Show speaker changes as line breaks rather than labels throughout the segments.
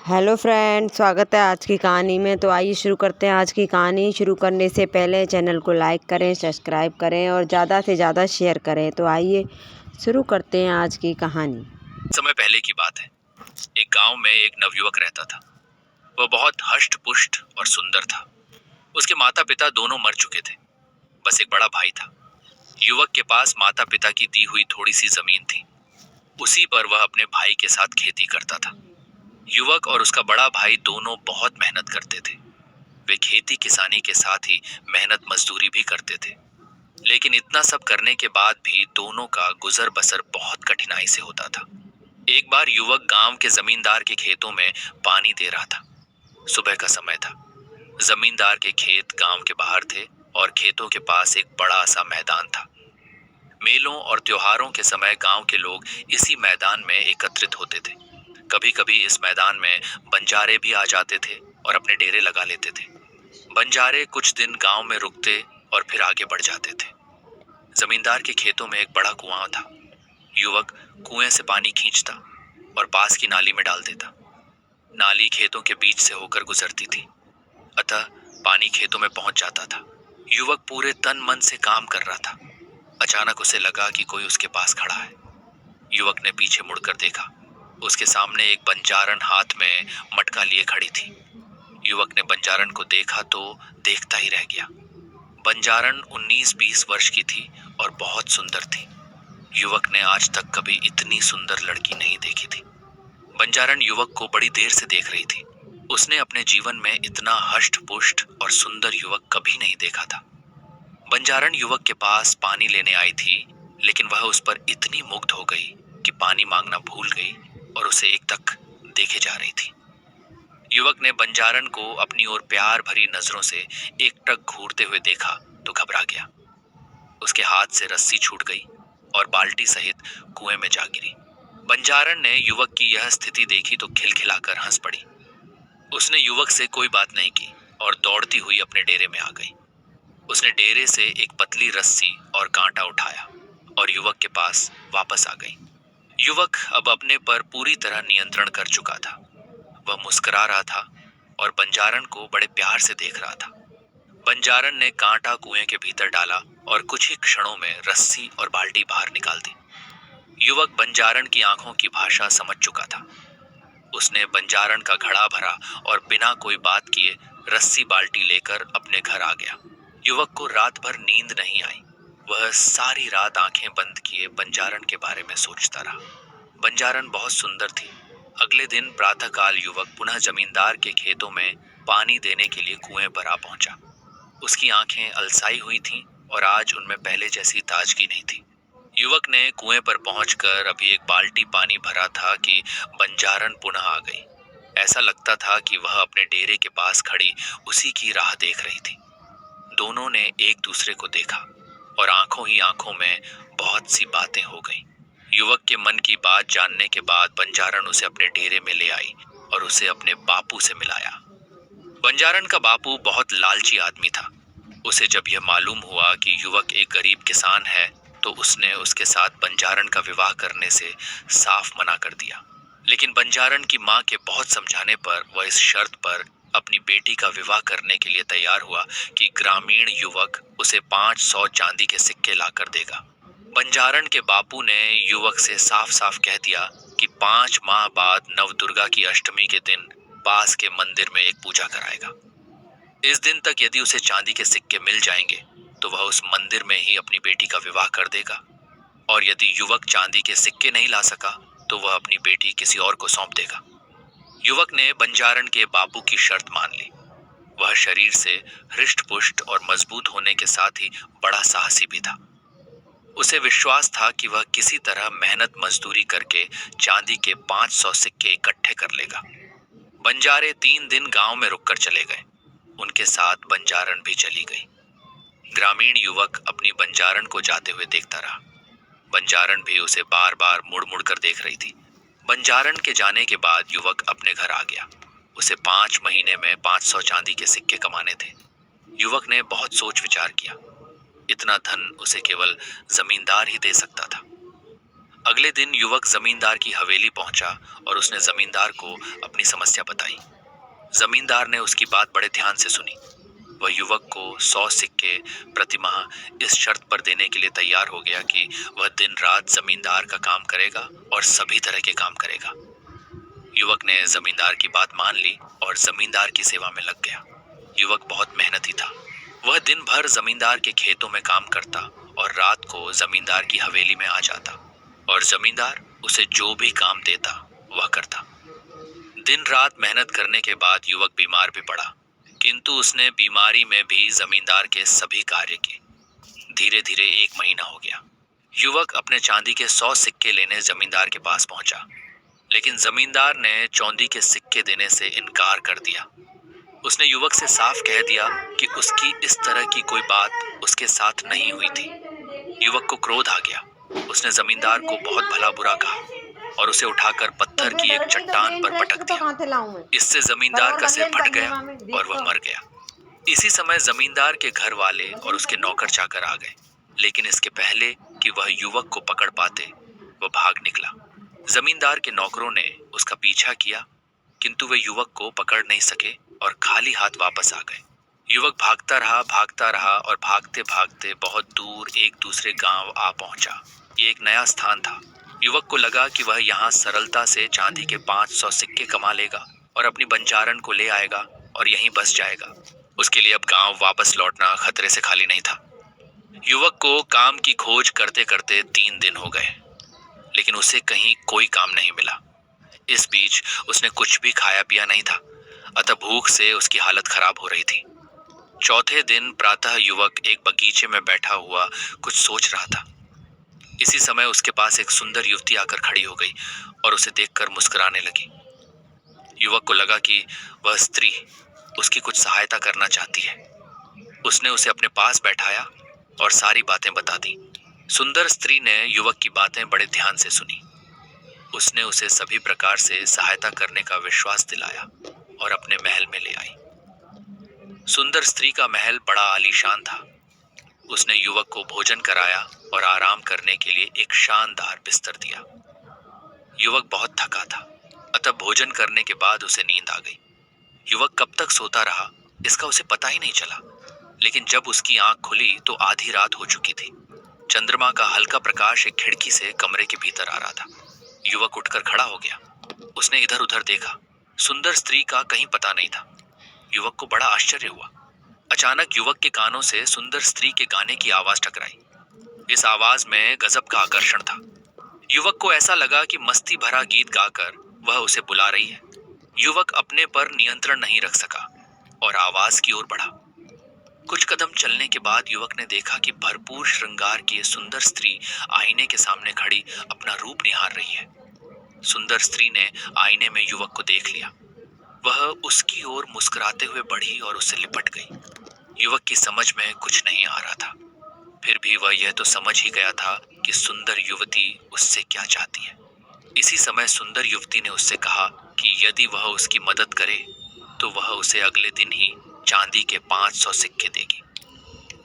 Hello friend, स्वागत है आज की कहानी में। तो आइए शुरू करते हैं आज की कहानी। शुरू करने से पहले चैनल को लाइक करें, सब्सक्राइब करें और ज़्यादा से ज़्यादा शेयर करें। तो आइए शुरू करते हैं आज की कहानी।
समय पहले की बात है। एक गांव में एक नवयुवक रहता था। वह बहुत हष्ट पुष्ट और सुंदर था। उसके माता पिता दोनों मर चुके थे। बस एक बड़ा भाई था। युवक के पास माता पिता की दी हुई थोड़ी सी जमीन थी। उसी पर वह अपने भाई के साथ खेती करता था। युवक और उसका बड़ा भाई दोनों बहुत मेहनत करते थे। वे खेती किसानी के साथ ही मेहनत मजदूरी भी करते थे। लेकिन इतना सब करने के बाद भी दोनों का गुजर बसर बहुत कठिनाई से होता था। एक बार युवक गांव के जमींदार के खेतों में पानी दे रहा था। सुबह का समय था। जमींदार के खेत गांव के बाहर थे और खेतों के पास एक बड़ा सा मैदान था। मेलों और त्योहारों के समय गांव के लोग इसी मैदान में एकत्रित होते थे। कभी कभी इस मैदान में बंजारे भी आ जाते थे और अपने डेरे लगा लेते थे। बंजारे कुछ दिन गांव में रुकते और फिर आगे बढ़ जाते थे। जमींदार के खेतों में एक बड़ा कुआं था। युवक कुएं से पानी खींचता और पास की नाली में डाल देता। नाली खेतों के बीच से होकर गुजरती थी, अतः पानी खेतों में पहुंच जाता था। युवक पूरे तन मन से काम कर रहा था। अचानक उसे लगा कि कोई उसके पास खड़ा है। युवक ने पीछे मुड़कर देखा। उसके सामने एक बंजारन हाथ में मटका लिए खड़ी थी। युवक ने बंजारन को देखा तो देखता ही रह गया। बंजारन 19-20 वर्ष की थी और बहुत सुंदर थी। युवक ने आज तक कभी इतनी सुंदर लड़की नहीं देखी थी। बंजारन युवक को बड़ी देर से देख रही थी। उसने अपने जीवन में इतना हष्ट पुष्ट और सुंदर युवक कभी नहीं देखा था। बंजारन युवक के पास पानी लेने आई थी, लेकिन वह उस पर इतनी मुग्ध हो गई कि पानी मांगना भूल गई और उसे एकटक देखे जा रही थी। युवक ने बंजारन को अपनी ओर प्यार भरी नजरों से एकटक घूरते हुए देखा तो घबरा गया। उसके हाथ से रस्सी छूट गई और बाल्टी सहित कुएं में जा गिरी। बंजारन ने युवक की यह स्थिति देखी तो खिलखिलाकर हंस पड़ी। उसने युवक से कोई बात नहीं की और दौड़ती हुई अपने डेरे में आ गई। उसने डेरे से एक पतली रस्सी और कांटा उठाया और युवक के पास वापस आ गई। युवक अब अपने पर पूरी तरह नियंत्रण कर चुका था। वह मुस्कुरा रहा था और बंजारन को बड़े प्यार से देख रहा था। बंजारन ने कांटा कुएं के भीतर डाला और कुछ ही क्षणों में रस्सी और बाल्टी बाहर निकाल दी। युवक बंजारन की आंखों की भाषा समझ चुका था। उसने बंजारन का घड़ा भरा और बिना कोई बात किए रस्सी बाल्टी लेकर अपने घर आ गया। युवक को रात भर नींद नहीं आई। वह सारी रात आंखें बंद किए बंजारन के बारे में सोचता रहा। बंजारन बहुत सुंदर थी। अगले दिन प्रातःकाल युवक पुनः जमींदार के खेतों में पानी देने के लिए कुएं पर आ पहुंचा। उसकी आंखें अलसाई हुई थीं और आज उनमें पहले जैसी ताजगी नहीं थी। युवक ने कुएं पर पहुंचकर अभी एक बाल्टी पानी भरा था कि बंजारन पुनः आ गई। ऐसा लगता था कि वह अपने डेरे के पास खड़ी उसी की राह देख रही थी। दोनों ने एक दूसरे को देखा और आंखों ही आंखों में बहुत सी बातें हो गईं। युवक के मन की बात जानने के बाद बंजारन उसे अपने डेरे में ले आई और उसे अपने बापू से मिलाया। बंजारन का बापू बहुत लालची आदमी था। उसे जब यह मालूम हुआ कि युवक एक गरीब किसान है तो उसने उसके साथ बंजारन का विवाह करने से साफ मना कर दिया। लेकिन बंजारन की मां के बहुत समझाने पर वह इस शर्त पर अपनी बेटी का विवाह करने के लिए तैयार हुआ कि ग्रामीण युवक उसे 500 चांदी के सिक्के लाकर देगा। बंजारन के बापू ने युवक से साफ साफ कह दिया कि 5 माह बाद नवदुर्गा की अष्टमी के दिन पास के मंदिर में एक पूजा कराएगा। इस दिन तक यदि उसे चांदी के सिक्के मिल जाएंगे तो वह उस मंदिर में ही अपनी बेटी का विवाह कर देगा, और यदि युवक चांदी के सिक्के नहीं ला सका तो वह अपनी बेटी किसी और को सौंप देगा। युवक ने बंजारन के बापू की शर्त मान ली। वह शरीर से हृष्ट पुष्ट और मजबूत होने के साथ ही बड़ा साहसी भी था। उसे विश्वास था कि वह किसी तरह मेहनत मजदूरी करके चांदी के 500 सिक्के इकट्ठे कर लेगा। बंजारे 3 दिन गांव में रुककर चले गए। उनके साथ बंजारन भी चली गई। ग्रामीण युवक अपनी बंजारन को जाते हुए देखता रहा। बंजारन भी उसे बार बार मुड़ मुड़ कर देख रही थी। बंजारन के जाने के बाद युवक अपने घर आ गया। उसे 5 महीने में 500 चांदी के सिक्के कमाने थे। युवक ने बहुत सोच विचार किया। इतना धन उसे केवल जमींदार ही दे सकता था। अगले दिन युवक जमींदार की हवेली पहुंचा और उसने जमींदार को अपनी समस्या बताई। जमींदार ने उसकी बात बड़े ध्यान से सुनी। वह युवक को 100 सिक्के प्रतिमाह इस शर्त पर देने के लिए तैयार हो गया कि वह दिन रात जमींदार का काम करेगा और सभी तरह के काम करेगा। युवक ने जमींदार की बात मान ली और जमींदार की सेवा में लग गया। युवक बहुत मेहनती था। वह दिन भर जमींदार के खेतों में काम करता और रात को जमींदार की हवेली में आ जाता और जमींदार उसे जो भी काम देता वह करता। दिन रात मेहनत करने के बाद युवक बीमार भी पड़ा, किंतु उसने बीमारी में भी जमींदार के सभी कार्य किए। धीरे धीरे 1 महीना हो गया। युवक अपने चांदी के 100 सिक्के लेने जमींदार के पास पहुंचा, लेकिन जमींदार ने चांदी के सिक्के देने से इनकार कर दिया। उसने युवक से साफ कह दिया कि उसकी इस तरह की कोई बात उसके साथ नहीं हुई थी। युवक को क्रोध आ गया। उसने जमींदार को बहुत भला बुरा कहा और उसे उठाकर पत्थर की एक चट्टान पर पटक दिया। इससे जमींदार का सिर फट गया और वह मर गया। इसी समय जमींदार के घर वाले और उसके नौकर चाकर आ गए, लेकिन इसके पहले कि वह युवक को पकड़ पाते वह भाग निकला। जमींदार के नौकरों ने उसका पीछा किया, किंतु वे युवक को पकड़ नहीं सके और खाली हाथ वापस आ गए। युवक भागता रहा और भागते भागते बहुत दूर एक दूसरे गांव आ पहुंचा। ये एक नया स्थान था। युवक को लगा कि वह यहाँ सरलता से चांदी के 500 सिक्के कमा लेगा और अपनी बंजारन को ले आएगा और यहीं बस जाएगा। उसके लिए अब गांव वापस लौटना खतरे से खाली नहीं था। युवक को काम की खोज करते करते 3 दिन हो गए, लेकिन उसे कहीं कोई काम नहीं मिला। इस बीच उसने कुछ भी खाया पिया नहीं था, अतः भूख से उसकी हालत खराब हो रही थी। चौथे दिन प्रातः युवक एक बगीचे में बैठा हुआ कुछ सोच रहा था। इसी समय उसके पास एक सुंदर युवती आकर खड़ी हो गई और उसे देखकर मुस्कुराने लगी। युवक को लगा कि वह स्त्री उसकी कुछ सहायता करना चाहती है। उसने उसे अपने पास बैठाया और सारी बातें बता दी। सुंदर स्त्री ने युवक की बातें बड़े ध्यान से सुनी। उसने उसे सभी प्रकार से सहायता करने का विश्वास दिलाया और अपने महल में ले आई। सुंदर स्त्री का महल बड़ा आलीशान था। उसने युवक को भोजन कराया और आराम करने के लिए एक शानदार बिस्तर दिया। युवक बहुत थका था, अतः भोजन करने के बाद उसे नींद आ गई। युवक कब तक सोता रहा इसका उसे पता ही नहीं चला, लेकिन जब उसकी आंख खुली तो आधी रात हो चुकी थी। चंद्रमा का हल्का प्रकाश एक खिड़की से कमरे के भीतर आ रहा था। युवक उठकर खड़ा हो गया। उसने इधर उधर देखा। सुंदर स्त्री का कहीं पता नहीं था। युवक को बड़ा आश्चर्य हुआ। अचानक युवक के कानों से सुंदर स्त्री के गाने की आवाज टकराई। इस आवाज में गजब का आकर्षण था। युवक को ऐसा लगा कि मस्ती भरा गीत गाकर वह उसे बुला रही है। युवक अपने पर नियंत्रण नहीं रख सका और आवाज की ओर बढ़ा। कुछ कदम चलने के बाद युवक ने देखा कि भरपूर श्रृंगार की ये सुंदर स्त्री आईने के सामने खड़ी अपना रूप निहार रही है। सुंदर स्त्री ने आईने में युवक को देख लिया। वह उसकी ओर मुस्कुराते हुए बढ़ी और उससे लिपट गई। युवक की समझ में कुछ नहीं आ रहा था, फिर भी वह यह तो समझ ही गया था कि सुंदर युवती उससे क्या चाहती है। इसी समय सुंदर युवती ने उससे कहा कि यदि वह उसकी मदद करे तो वह उसे अगले दिन ही चांदी के 500 सिक्के देगी।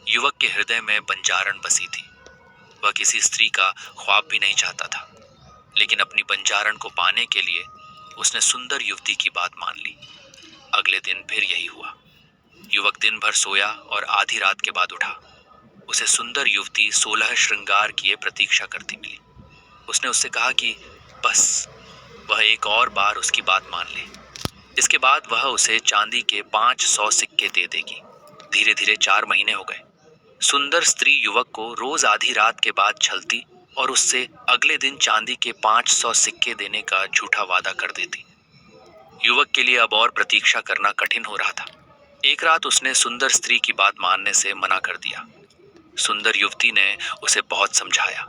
युवक के हृदय में बंजारन बसी थी। वह किसी स्त्री का ख्वाब भी नहीं चाहता था, लेकिन अपनी बंजारन को पाने के लिए उसने सुंदर युवती की बात मान ली। अगले दिन फिर यही हुआ। युवक दिन भर सोया और आधी रात के बाद उठा। उसे सुंदर युवती 16 श्रृंगार किए प्रतीक्षा करती मिली। उसने उससे कहा कि बस वह एक और बार उसकी बात मान ले। इसके बाद वह उसे चांदी के 500 सिक्के दे देगी। धीरे धीरे 4 महीने हो गए। सुंदर स्त्री युवक को रोज आधी रात के बाद छलती और उससे अगले दिन चांदी के 500 सिक्के देने का झूठा वादा कर देती। युवक के लिए अब और प्रतीक्षा करना कठिन हो रहा था। एक रात उसने सुंदर स्त्री की बात मानने से मना कर दिया। सुंदर युवती ने उसे बहुत समझाया।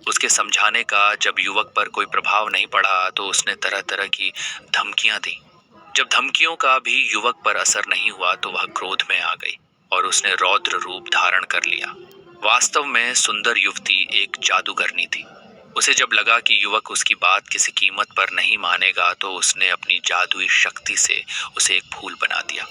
उसके समझाने का जब युवक पर कोई प्रभाव नहीं पड़ा तो उसने तरह तरह की धमकियां दी। जब धमकियों का भी युवक पर असर नहीं हुआ तो वह क्रोध में आ गई और उसने रौद्र रूप धारण कर लिया। वास्तव में सुंदर युवती एक जादूगरनी थी। उसे जब लगा कि युवक उसकी बात किसी कीमत पर नहीं मानेगा तो उसने अपनी जादुई शक्ति से उसे एक फूल बना दिया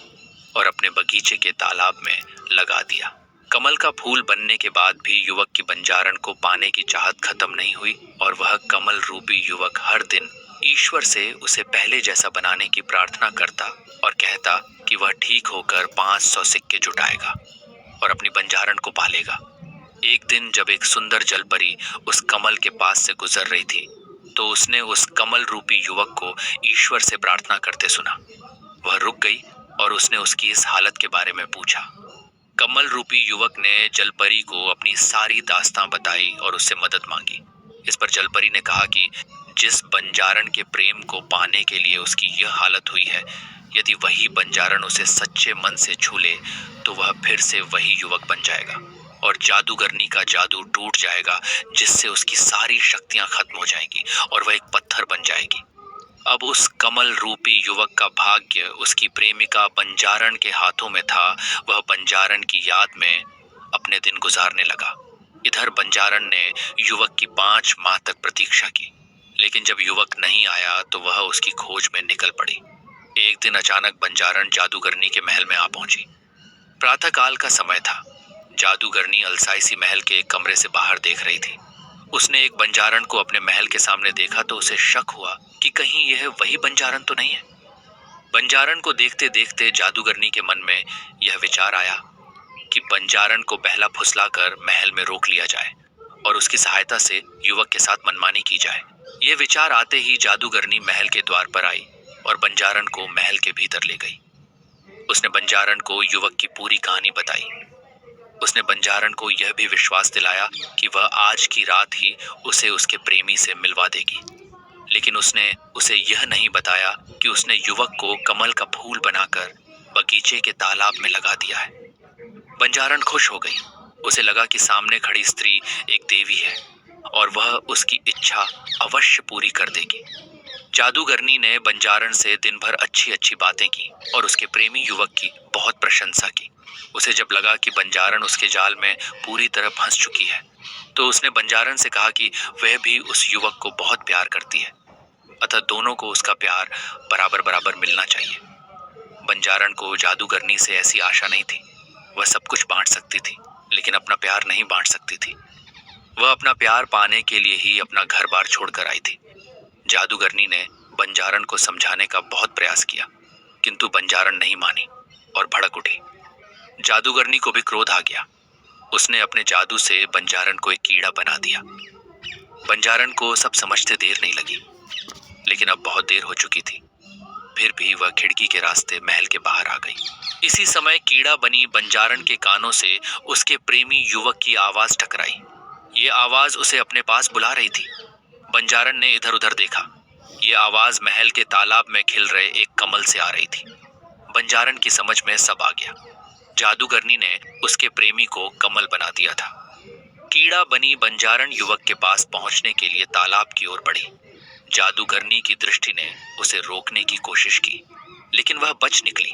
और अपने बगीचे के तालाब में लगा दिया। कमल का फूल बनने के बाद भी युवक की बंजारण को पाने की चाहत खत्म नहीं हुई और वह कमल रूपी युवक हर दिन ईश्वर से उसे पहले जैसा बनाने की प्रार्थना करता और कहता कि वह ठीक होकर 500 सिक्के जुटाएगा और अपनी बंजारण को पालेगा। एक दिन जब एक सुंदर जलपरी उस कमल के पास से गुजर रही थी तो उसने उस कमल रूपी युवक को ईश्वर से प्रार्थना करते सुना। वह रुक गई और उसने उसकी इस हालत के बारे में पूछा। कमल रूपी युवक ने जलपरी को अपनी सारी दास्तां बताई और उससे मदद मांगी। इस पर जलपरी ने कहा कि जिस बंजारण के प्रेम को पाने के लिए उसकी यह हालत हुई है, यदि वही बंजारण उसे सच्चे मन से छू ले तो वह फिर से वही युवक बन जाएगा और जादूगरनी का जादू टूट जाएगा, जिससे उसकी सारी शक्तियां खत्म हो जाएंगी और वह एक पत्थर बन जाएगी। अब उस कमल रूपी युवक का भाग्य उसकी प्रेमिका बंजारण के हाथों में था। वह बंजारण की याद में अपने दिन गुजारने लगा। इधर बंजारण ने युवक की 5 माह तक प्रतीक्षा की, लेकिन जब युवक नहीं आया तो वह उसकी खोज में निकल पड़ी। एक दिन अचानक बंजारण जादूगरनी के महल में आ पहुंची। प्रातःकाल का समय था। जादूगरनी अलसाई सी महल के एक कमरे से बाहर देख रही थी। उसने एक बंजारण को अपने महल के सामने देखा तो उसे शक हुआ कि कहीं यह वही बंजारण तो नहीं है। बंजारण को देखते देखते जादूगरनी के मन में यह विचार आया कि बंजारण को बहला फुसलाकर महल में रोक लिया जाए और उसकी सहायता से युवक के साथ मनमानी की जाए। यह विचार आते ही जादूगरनी महल के द्वार पर आई और बंजारण को महल के भीतर ले गई। उसने बंजारण को युवक की पूरी कहानी बताई। उसने बंजारण को यह भी विश्वास दिलाया कि वह आज की रात ही उसे उसके प्रेमी से मिलवा देगी, लेकिन उसने उसे यह नहीं बताया कि उसने युवक को कमल का फूल बनाकर बगीचे के तालाब में लगा दिया है। बंजारण खुश हो गई। उसे लगा कि सामने खड़ी स्त्री एक देवी है और वह उसकी इच्छा अवश्य पूरी कर देगी। जादूगरनी ने बंजारण से दिन भर अच्छी अच्छी बातें की और उसके प्रेमी युवक की बहुत प्रशंसा की। उसे जब लगा कि बंजारण उसके जाल में पूरी तरह फंस चुकी है तो उसने बंजारण से कहा कि वह भी उस युवक को बहुत प्यार करती है, अतः दोनों को उसका प्यार बराबर बराबर मिलना चाहिए। बंजारण को जादूगरनी से ऐसी आशा नहीं थी। वह सब कुछ बांट सकती थी, लेकिन अपना प्यार नहीं बांट सकती थी। वह अपना प्यार पाने के लिए ही अपना घर बार छोड़कर आई थी। जादूगरनी ने बंजारण को समझाने का बहुत प्रयास किया, किंतु बंजारण नहीं मानी और भड़क उठी। जादूगरनी को भी क्रोध आ गया। उसने अपने जादू से बंजारण को एक कीड़ा बना दिया। बंजारण को सब समझते देर नहीं लगी, लेकिन अब बहुत देर हो चुकी थी। फिर भी वह खिड़की के रास्ते महल के बाहर आ गई। इसी समय कीड़ा बनी बंजारण के कानों से उसके प्रेमी युवक की आवाज टकराई। ये आवाज उसे अपने पास बुला रही थी। बंजारण ने इधर उधर देखा। ये आवाज महल के तालाब में खिल रहे एक कमल से आ रही थी। बंजारण की समझ में सब आ गया। जादूगरनी ने उसके प्रेमी को कमल बना दिया था। कीड़ा बनी बंजारण युवक के पास पहुंचने के लिए तालाब की ओर बढ़ी। जादूगरनी की दृष्टि ने उसे रोकने की कोशिश की, लेकिन वह बच निकली।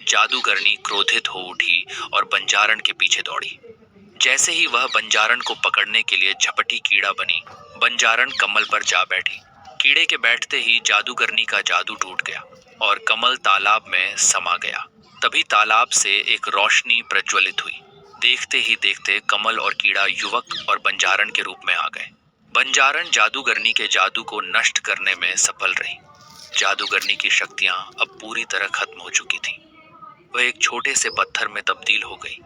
जादूगरनी क्रोधित हो उठी और बंजारण के पीछे दौड़ी। जैसे ही वह बंजारण को पकड़ने के लिए झपटी कीड़ा बनी, बंजारण कमल पर जा बैठी। कीड़े के बैठते ही जादूगरनी का जादू टूट गया और कमल तालाब में समा गया। तभी तालाब से एक रोशनी प्रज्वलित हुई। देखते ही देखते कमल और कीड़ा युवक और बंजारण के रूप में आ गए। बंजारण जादूगरनी के जादू को नष्ट करने में सफल रही। जादूगरनी की शक्तियां अब पूरी तरह खत्म हो चुकी थीं। वह एक छोटे से पत्थर में तब्दील हो गई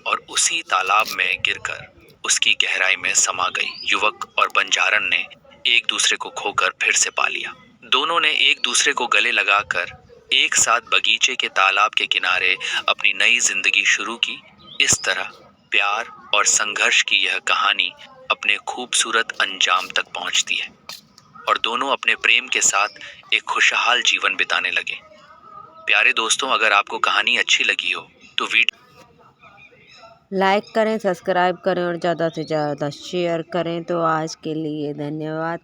और उसी तालाब में गिरकर उसकी गहराई में समा गई। युवक और बंजारण ने एक दूसरे को खोकर फिर से पा लिया। दोनों ने एक दूसरे को गले लगाकर एक साथ बगीचे के तालाब के किनारे अपनी नई जिंदगी शुरू की। इस तरह प्यार और संघर्ष की यह कहानी अपने खूबसूरत अंजाम तक पहुंचती है और दोनों अपने प्रेम के साथ एक खुशहाल जीवन बिताने लगे। प्यारे दोस्तों, अगर आपको कहानी अच्छी लगी हो तो वीडियो
लाइक करें, सब्सक्राइब करें और ज़्यादा से ज़्यादा शेयर करें। तो आज के लिए धन्यवाद।